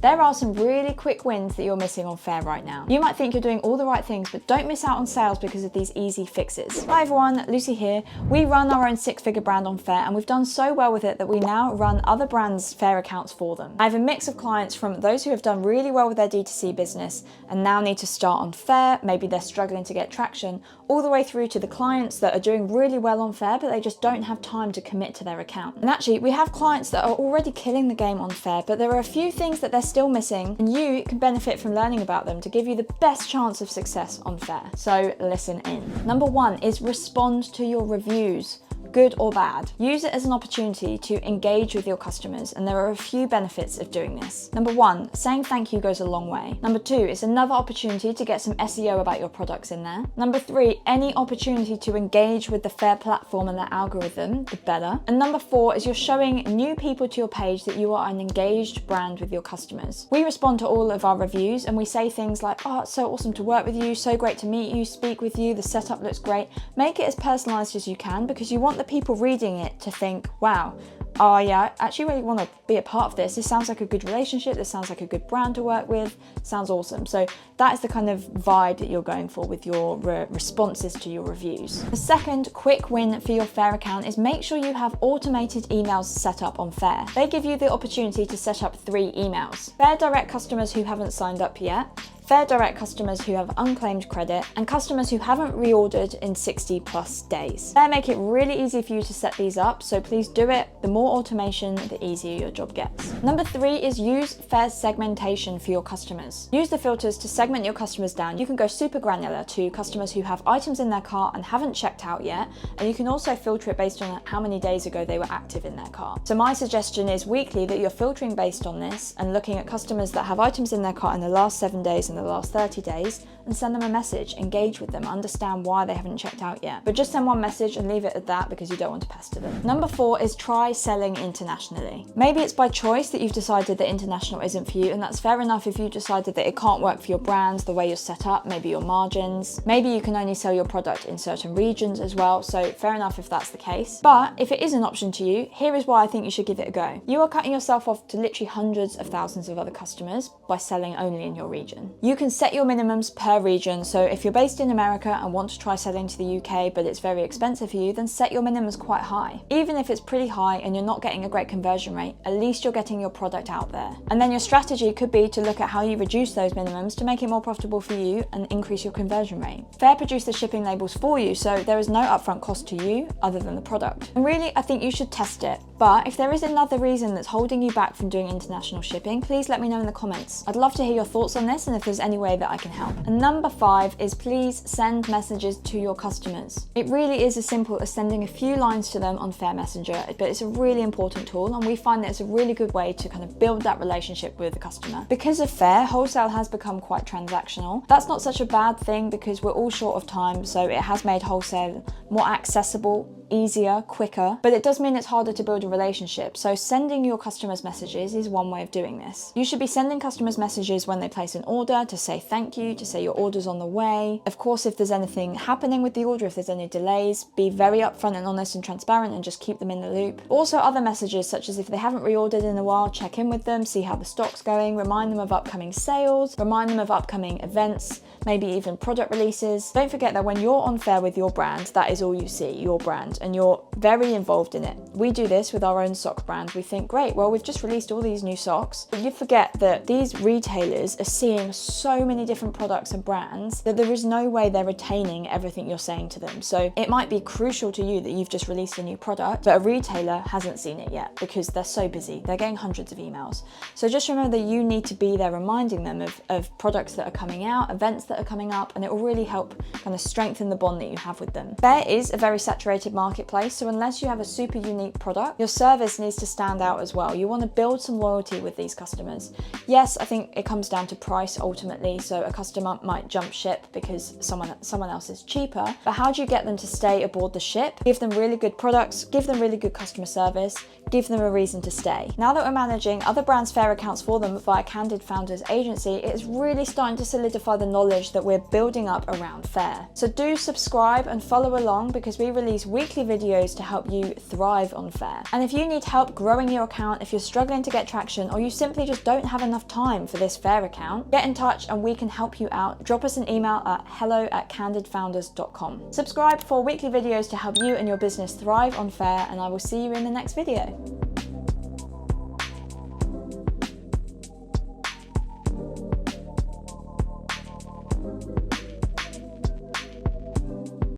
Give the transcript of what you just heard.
There are some really quick wins that you're missing on Faire right now. You might think you're doing all the right things, but don't miss out on sales because of these easy fixes. Hi everyone, Lucy here. We run our own 6-figure brand on Faire, and we've done so well with it that we now run other brands' Faire accounts for them. I have a mix of clients from those who have done really well with their D2C business and now need to start on Faire, maybe they're struggling to get traction, all the way through to the clients that are doing really well on Faire, but they just don't have time to commit to their account. And actually, we have clients that are already killing the game on Faire, but there are a few things that they're still missing, and you can benefit from learning about them to give you the best chance of success on Faire. So listen in. Number 1 is respond to your reviews. Good or bad. Use it as an opportunity to engage with your customers, and there are a few benefits of doing this. Number 1, saying thank you goes a long way. Number 2, it's another opportunity to get some SEO about your products in there. Number 3, any opportunity to engage with the Faire platform and their algorithm, the better. And number 4 is you're showing new people to your page that you are an engaged brand with your customers. We respond to all of our reviews and we say things like, oh, it's so awesome to work with you, so great to meet you, speak with you, the setup looks great. Make it as personalized as you can, because you want the people reading it to think, wow, oh yeah, I actually really want to be a part of this. This sounds like a good relationship. This sounds like a good brand to work with. Sounds awesome. So that is the kind of vibe that you're going for with your responses to your reviews. The second quick win for your Faire account is make sure you have automated emails set up on Faire. They give you the opportunity to set up 3 emails. Faire direct customers who haven't signed up yet, Faire direct customers who have unclaimed credit, and customers who haven't reordered in 60+ days. Faire make it really easy for you to set these up, so please do it. The more automation, the easier your job gets. Number 3 is use Faire's segmentation for your customers. Use the filters to segment your customers down. You can go super granular to customers who have items in their cart and haven't checked out yet, and you can also filter it based on how many days ago they were active in their cart. So my suggestion is weekly that you're filtering based on this and looking at customers that have items in their cart in the last 7 days and the last 30 days, and send them a message, engage with them, understand why they haven't checked out yet. But just send one message and leave it at that, because you don't want to pester them. Number 4 is try selling internationally. Maybe it's by choice that you've decided that international isn't for you, and that's fair enough if you decided that it can't work for your brand, the way you're set up, maybe your margins. Maybe you can only sell your product in certain regions as well, so fair enough if that's the case. But if it is an option to you, here is why I think you should give it a go. You are cutting yourself off to literally hundreds of thousands of other customers by selling only in your region. You can set your minimums per region, so if you're based in America and want to try selling to the UK but it's very expensive for you, then set your minimums quite high. Even if it's pretty high and you're not getting a great conversion rate, at least you're getting your product out there. And then your strategy could be to look at how you reduce those minimums to make it more profitable for you and increase your conversion rate. Faire produce the shipping labels for you, so there is no upfront cost to you other than the product. And really, I think you should test it. But if there is another reason that's holding you back from doing international shipping, please let me know in the comments. I'd love to hear your thoughts on this and if there's any way that I can help. And number 5 is please send messages to your customers. It really is as simple as sending a few lines to them on Faire Messenger, but it's a really important tool, and we find that it's a really good way to kind of build that relationship with the customer. Because of Faire, Wholesale has become quite transactional. That's not such a bad thing because we're all short of time, so it has made Wholesale more accessible, easier, quicker, but it does mean it's harder to build a relationship. So sending your customers messages is one way of doing this. You should be sending customers messages when they place an order to say thank you, to say your order's on the way. Of course, if there's anything happening with the order, if there's any delays, be very upfront and honest and transparent and just keep them in the loop. Also, other messages such as if they haven't reordered in a while, check in with them, see how the stock's going, remind them of upcoming sales, remind them of upcoming events, maybe even product releases. Don't forget that when you're on Faire with your brand, that is all you see, your brand, and you're very involved in it. We do this with our own sock brand. We think, great, well, we've just released all these new socks. But you forget that these retailers are seeing so many different products and brands that there is no way they're retaining everything you're saying to them. So it might be crucial to you that you've just released a new product, but a retailer hasn't seen it yet because they're so busy. They're getting hundreds of emails. So just remember that you need to be there reminding them of products that are coming out, events that are coming up, and it will really help kind of strengthen the bond that you have with them. Faire is a very saturated marketplace, so unless you have a super unique product, your service needs to stand out as well. You want to build some loyalty with these customers. Yes, I think it comes down to price ultimately, so a customer might jump ship because someone else is cheaper, but how do you get them to stay aboard the ship? Give them really good products, give them really good customer service, give them a reason to stay. Now that we're managing other brands' Faire accounts for them via Candid Founders Agency, it's really starting to solidify the knowledge that we're building up around Faire. So do subscribe and follow along because we release weekly videos to help you thrive on Faire. And if you need help growing your account, if you're struggling to get traction, or you simply just don't have enough time for this Faire account, get in touch and we can help you out. Drop us an email at hello@candidfounders.com. Subscribe for weekly videos to help you and your business thrive on Faire, and I will see you in the next video.